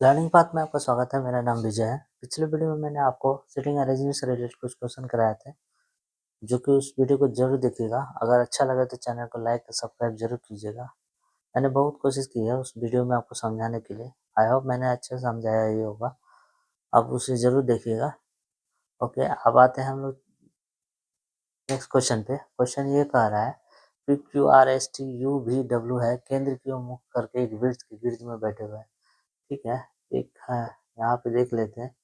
Learning path में आपका स्वागत है। मेरा नाम विजय है। पिछले वीडियो में मैंने आपको सिटिंग अरेंजमेंट से रिलेटेड कुछ क्वेश्चन कराए थे, जो कि उस वीडियो को जरूर देखिएगा। अगर अच्छा लगे तो चैनल को लाइक और सब्सक्राइब जरूर कीजिएगा। मैंने बहुत कोशिश की है उस वीडियो में आपको समझाने के लिए। आई होप मैंने अच्छे से समझाया ही होगा। आप उसे जरूर देखिएगा। ओके, अब आते हैं हम लोग नेक्स्ट क्वेश्चन पे। क्वेश्चन ये कह रहा है P Q R S T U V W है, केंद्र की ओर मुख करके एक वृत्त की गिर्द में बैठे हुए हैं। ठीक है, एक है यहाँ पे देख लेते हैं।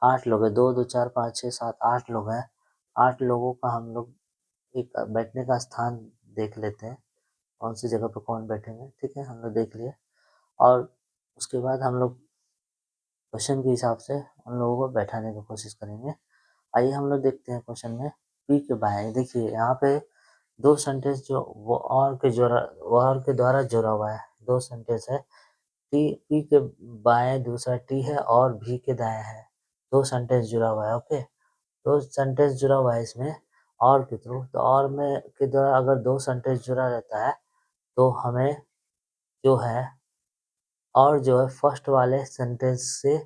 8 लोग हैं, 2 2 4 5 6 7 8 लोग हैं। 8 लोगों का हम लोग एक बैठने का स्थान देख लेते हैं, कौन सी जगह पर कौन बैठेंगे। ठीक है, हम लोग देख लिए और उसके बाद हम लोग क्वेश्चन के हिसाब से उन लोगों को बैठाने की कोशिश करेंगे। आइए हम लोग देखते हैं क्वेश्चन में। पी के बाएं देखिए, यहाँ पे दो सेंटेंस जो वो और के द्वारा जुड़ा हुआ है। दो सेंटेंस है, टी पी के बाएं दूसरा टी है और भी के दाएं है। दो सेंटेंस जुड़ा हुआ है। ओके, दो सेंटेंस जुड़ा हुआ है इसमें और के थ्रू। तो और में के द्वारा अगर दो सेंटेंस जुड़ा रहता है तो हमें जो है और जो है फर्स्ट वाले सेंटेंस से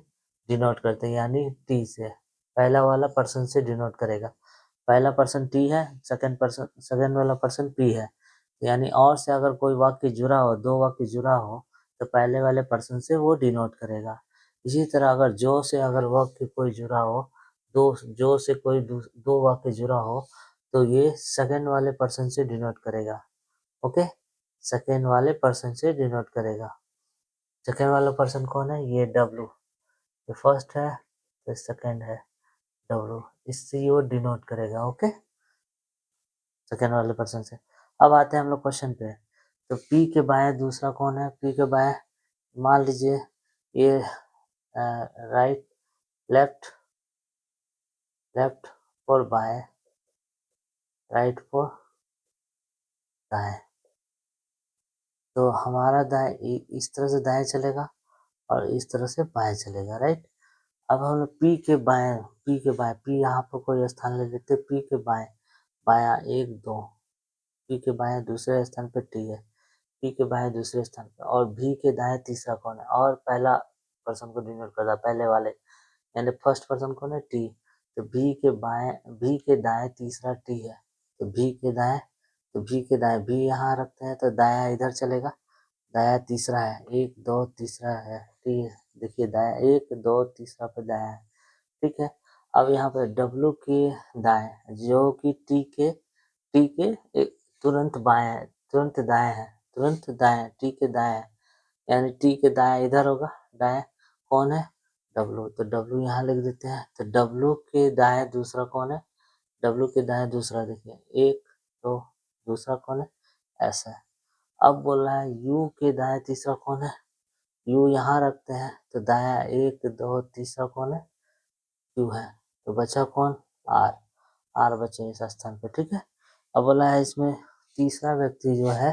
डिनोट करते हैं, यानी टी से। पहला वाला पर्सन से डिनोट करेगा। पहला पर्सन टी है, सेकंड वाला पर्सन पी है। यानी और से अगर कोई वाक्य जुड़ा हो, दो वाक्य जुड़ा हो, तो पहले वाले पर्सन से वो डिनोट करेगा। इसी तरह अगर जो से अगर वाक्य कोई जुड़ा हो, जो से कोई दो वाक्य जुड़ा हो, तो ये सेकंड वाले पर्सन से डिनोट करेगा। ओके, सेकंड वाले पर्सन से डिनोट करेगा। सेकंड वाला पर्सन कौन है? ये डब्लू। ये फर्स्ट है तो सेकंड है डब्लू, इससे वो डिनोट करेगा। ओके, सेकेंड वाले पर्सन से। अब आते हैं हम लोग क्वेश्चन पे। तो पी के बाएं दूसरा कौन है? पी के बाएं मान लीजिए ये राइट, लेफ्ट, लेफ्ट और बाएं, राइट और दाएं। तो हमारा दाएं इस तरह से दाएं चलेगा और इस तरह से बाएं चलेगा। राइट, अब हम लोग पी के बाएं, पी यहाँ पर कोई स्थान ले लेते। पी के बाएं, बाया 1 2, पी के बाएं दूसरे स्थान पे टी है, पी के बाएं दूसरे स्थान पे, और भी के दाएं तीसरा कौन है? और पहला पर्सन को डिनोट करता है, पहले वाले, यानी फर्स्ट पर्सन कौन है? टी। तो भी के बाएं, भी के दाएं तीसरा टी है। तो भी के दाएं, तो भी के दाएं भी यहाँ रखते हैं तो दाया इधर चलेगा। दाया तीसरा है, 1 2 तीसरा है टी। देखिए दाया 1 2 तीसरा पे दाया है। ठीक है, अब यहाँ पे डब्लू के दाएं, जो कि टी के एक तुरंत बाएं, तुरंत दाएं है, तुरंत दाएं, टी के दाएं है। यानी टी के दाएं इधर होगा, दाएं कौन है? डब्लू। तो डब्लू यहाँ लिख देते हैं। तो डब्लू के दाएं दूसरा कौन है? डब्लू के दाएं दूसरा देखिए 1 2, दूसरा कौन है? ऐसा है। अब बोल रहा है यू के दाएं तीसरा कौन है? यू यहाँ रखते हैं तो दाया 1 2 तीसरा कौन है? क्यू है। तो बचा कौन? आर। आर बचे इस स्थान पे। ठीक है, अब बोला है इसमें तीसरा व्यक्ति जो है,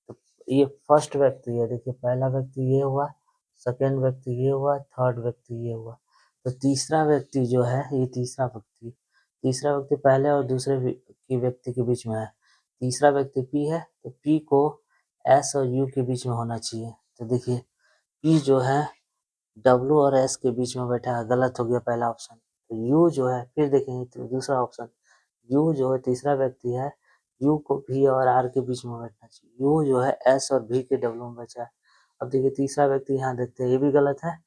तो ये फर्स्ट व्यक्ति है। देखिए पहला व्यक्ति ये हुआ, सेकंड व्यक्ति ये हुआ, थर्ड व्यक्ति ये हुआ। तो तीसरा व्यक्ति जो है, ये तीसरा व्यक्ति पहले और दूसरे की व्यक्ति के बीच में है। तीसरा व्यक्ति पी है, तो पी को एस और यू के बीच में होना चाहिए। तो देखिए पी जो है डब्लू और एस के बीच में बैठा है, गलत हो गया पहला ऑप्शन। तो यू जो है, फिर देखेंगे तो दूसरा ऑप्शन, यू जो है तीसरा व्यक्ति है, यू को भी और आर के बीच में बैठना चाहिए। यू जो है एस और भी के डब्लू में बैठा है। अब देखिए तीसरा व्यक्ति यहाँ देखते हैं, ये भी गलत है।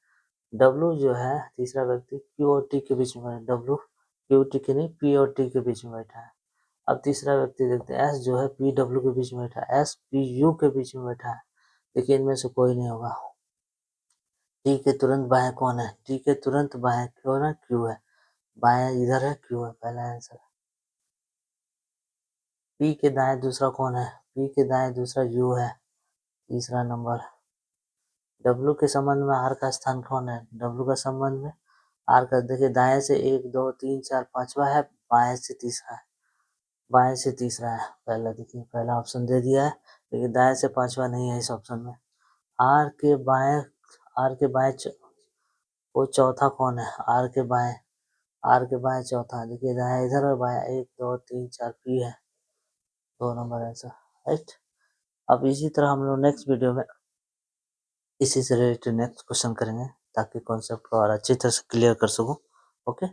डब्लू जो है तीसरा व्यक्ति क्यू और टी के बीच में बैठा, डब्लू क्यू टी के नहीं, पी और टी के बीच में बैठा है। अब तीसरा व्यक्ति देखते हैं, एस जो है पी डब्लू के बीच में बैठा है, एस पी यू के बीच में बैठा है। देखिए इनमें से कोई नहीं होगा। टी के तुरंत बाएं कौन है? टी के तुरंत बाएं कौन है? क्यू है। बाएं इधर है, क्यू है पहला आंसर। पी के दाएं दूसरा कौन है? पी के दाएं दूसरा यू है, तीसरा नंबर। डब्लू के संबंध में आर का स्थान कौन है? डब्लू का संबंध में आर का देखिए दाएं से 1 2 3 4 5वां है, बाएं से तीसरा है, बाएं से तीसरा है पहला। देखिए पहला ऑप्शन दे दिया है, लेकिन दाएं से पांचवा नहीं है इस ऑप्शन में। आर के बाएं, आर के बाएं वो चौथा कौन है? आर के बाएं, आर के बाएं चौथा। देखिए दाया इधर और बाया 1 2 3 4 पी है, 2 नंबर आंसर। राइट, अब इसी तरह हम लोग नेक्स्ट वीडियो में इसी से रिलेटेड नेक्स्ट क्वेश्चन करेंगे। ताकि कॉन्सेप्ट को और अच्छी तरह से क्लियर कर सकूँ। ओके।